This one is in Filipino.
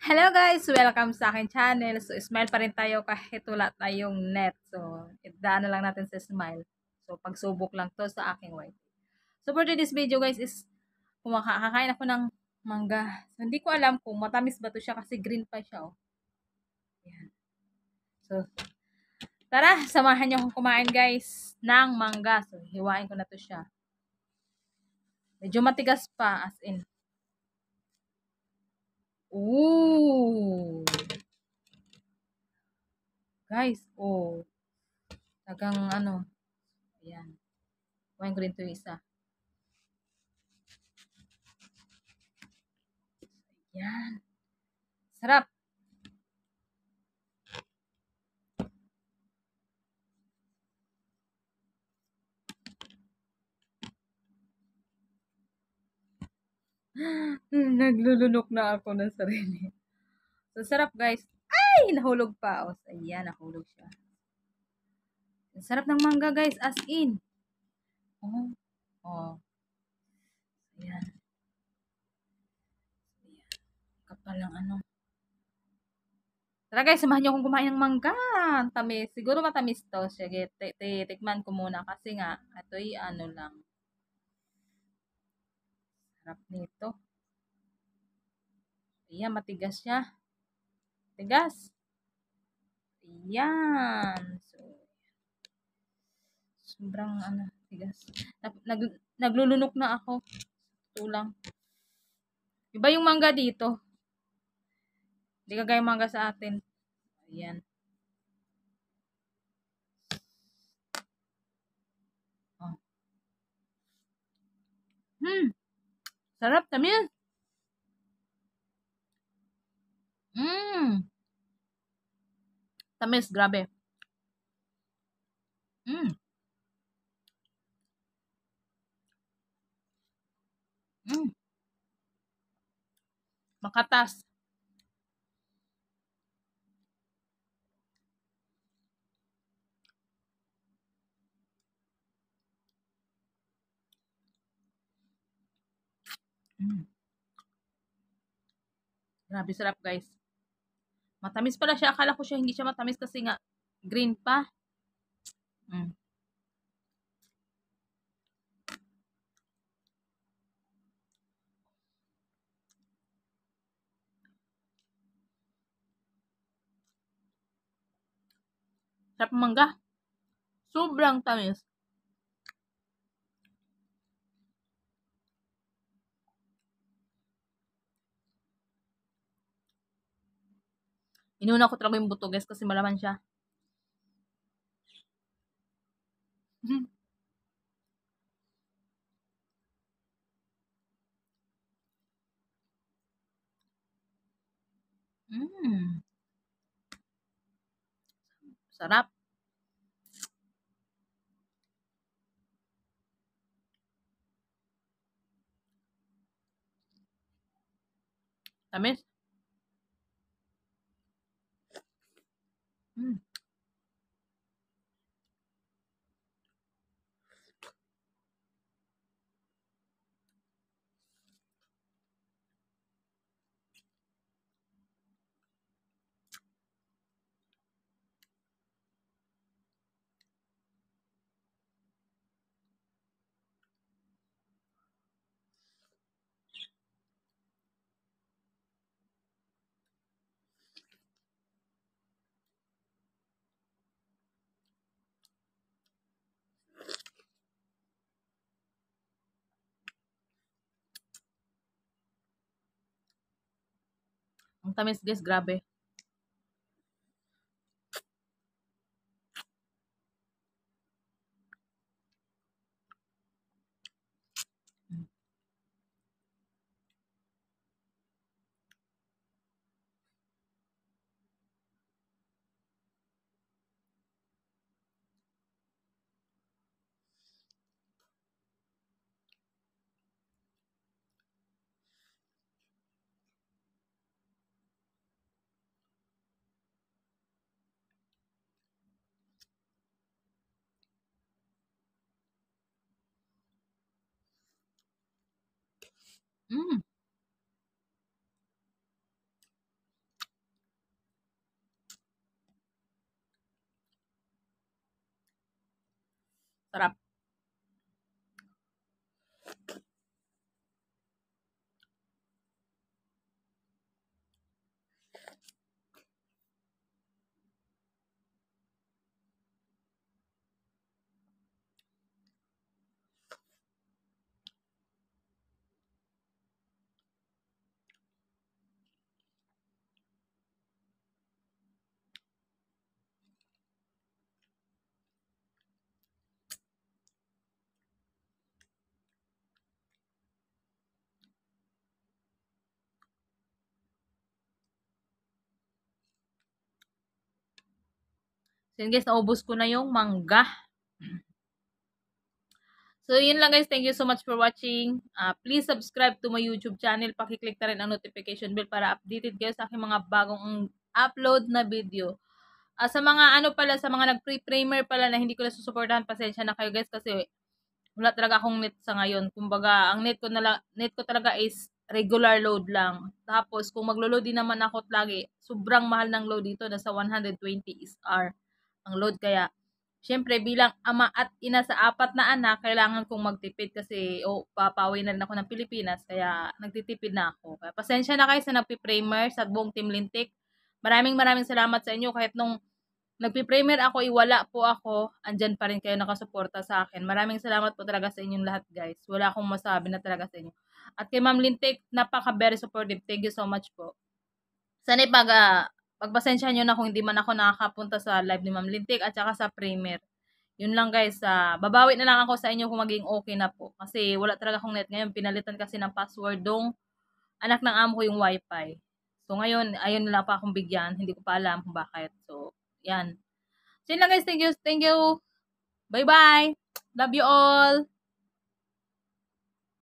Hello guys! Welcome sa aking channel. So, smile pa rin tayo kahit wala tayong net. So, idaan na lang natin sa smile. So, pagsubok lang to sa aking wife. So, for today's video guys is kakain ako ng mangga. So, hindi ko alam kung matamis ba to siya kasi green pa siya. Oh. Ayan. So, tara! Samahan niyo akong kumain guys ng mangga. So, hiwain ko na to siya. Medyo matigas pa as in. Ooh! Guys, oh. Tagang ano. Ayan. Kumain ko rin to yung isa. Yan. Sarap. Naglulunok na ako ng sarili. So, sarap guys. Ay! Nahulog pa. O, ayan, nahulog siya. Sarap ng mangga guys, as in. Oh. Oh. Ayan. Ayan. Kapal lang ano. Tara guys, samahan niyo akong kumain ng mangga. Tamis. Siguro matamis to. Sige, tikman ko muna kasi nga, ito'y ano lang. Sarap nito. Ayan, matigas siya. Tigas. Ayan. So, sobrang ano, tigas. Naglulunok na ako. Ito lang. Iba yung mangga dito. Hindi kagaya mangga sa atin. Ayan. Oh. Sarap, tamis. Tamis, grabe. Mm. Mm. Makatas. Mm. Grabe, sarap guys. Matamis pala siya. Akala ko siya hindi siya matamis kasi nga green pa. Mm. Sarap ng mangga. Sobrang tamis. Inuna ko talaga yung buto guys kasi malaman siya. Mm. Sarap. Tamis. Mm. Ang tamis guys, grabe. Mm. Mm. Sarap. So yun guys, naubos ko na yung mangga. So, yun lang guys. Thank you so much for watching. Please subscribe to my YouTube channel. Pakiclick na rin ang notification bell para updated kayo sa aking mga bagong upload na video. Sa mga ano pala, sa mga nag-pre-primer pala na hindi ko na susuportahan, pasensya na kayo guys kasi wala talaga akong net sa ngayon. Kumbaga, ang net ko talaga is regular load lang. Tapos, kung maglo-load din naman ako lagi, sobrang mahal ng load dito. Nasa 120 SR ang load. Kaya, syempre, bilang ama at ina sa 4 na anak, kailangan kong magtipid kasi papawi na rin ako ng Pilipinas. Kaya, nagtitipid na ako. Kaya, pasensya na kayo sa nagpi-primer, sa buong Team Lintik. Maraming salamat sa inyo kahit nung nagpi-primer ako, iwala po ako, andyan pa rin kayo nakasuporta sa akin. Maraming salamat po talaga sa inyong lahat guys. Wala akong masabi na talaga sa inyo. At kay Ma'am Lintik, napaka-very supportive. Thank you so much po. Sana pagpasensya nyo na kung hindi man ako nakakapunta sa live ni Ma'am Lintik at saka sa primer. Yun lang guys, babawi na lang ako sa inyo kung maging okay na po. Kasi wala talaga akong net ngayon. Pinalitan kasi ng password dong anak ng amo ko yung wifi. So ngayon, ayun na lang pa akong bigyan. Hindi ko pa alam kung bakit. So, yan. So yun lang guys. Thank you. Thank you. Bye-bye. Love you all.